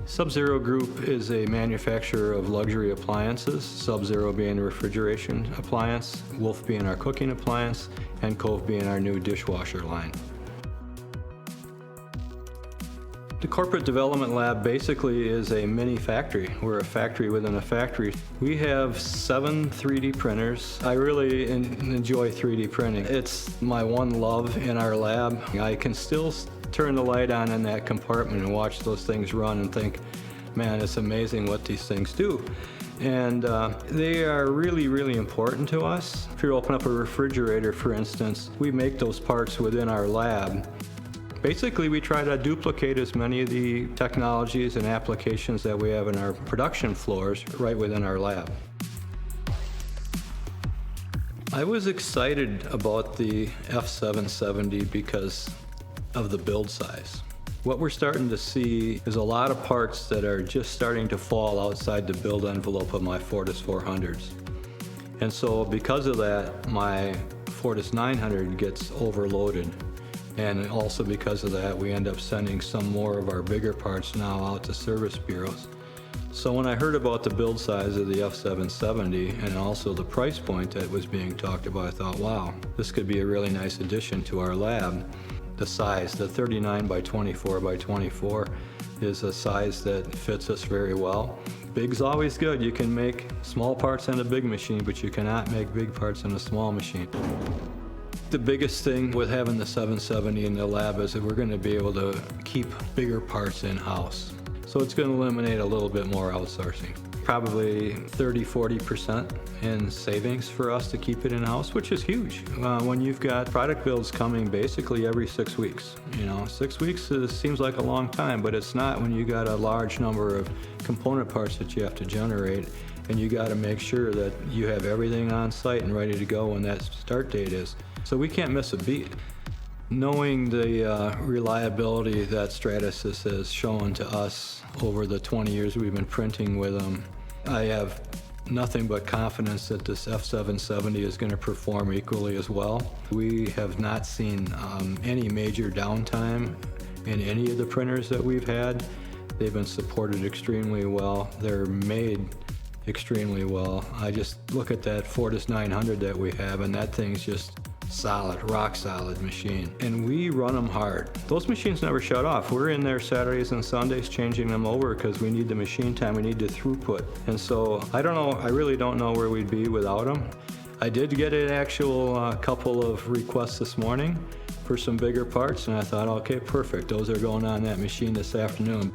Sub-Zero Group is a manufacturer of luxury appliances, Sub-Zero being a refrigeration appliance, Wolf being our cooking appliance, and Cove being our new dishwasher line. The Corporate Development Lab basically is a mini factory. We're a factory within a factory. We have 7 3D printers. I really enjoy 3D printing. It's my one love in our lab. I can still turn the light on in that compartment and watch those things run and think, man, it's amazing what these things do. And they are really, really important to us. If you open up a refrigerator, for instance, we make those parts within our lab. Basically, we try to duplicate as many of the technologies and applications that we have in our production floors right within our lab. I was excited about the F770 because of the build size. What we're starting to see is a lot of parts that are just starting to fall outside the build envelope of my Fortis 400s. And so because of that, my Fortis 900 gets overloaded. And also because of that, we end up sending some more of our bigger parts now out to service bureaus. So when I heard about the build size of the F770 and also the price point that was being talked about, I thought, wow, this could be a really nice addition to our lab. The size, the 39 by 24 by 24, is a size that fits us very well. Big's always good. You can make small parts in a big machine, but you cannot make big parts in a small machine. The biggest thing with having the 770 in the lab is that we're going to be able to keep bigger parts in-house. So it's going to eliminate a little bit more outsourcing. Probably 30–40% in savings for us to keep it in-house, which is huge. When you've got product builds coming basically every 6 weeks. 6 weeks seems like a long time, but it's not when you got a large number of component parts that you have to generate, and you got to make sure that you have everything on site and ready to go when that start date is. So we can't miss a beat. Knowing the reliability that Stratasys has shown to us over the 20 years we've been printing with them, I have nothing but confidence that this F770 is going to perform equally as well. We have not seen any major downtime in any of the printers that we've had. They've been supported extremely well. They're made extremely well. I just look at that Fortis 900 that we have, and that thing's just solid, rock solid machine. And we run them hard. Those machines never shut off. We're in there Saturdays and Sundays changing them over because we need the machine time, we need the throughput. And so I don't know, I really don't know where we'd be without them. I did get an actual couple of requests this morning for some bigger parts, and I thought, okay, perfect. Those are going on that machine this afternoon.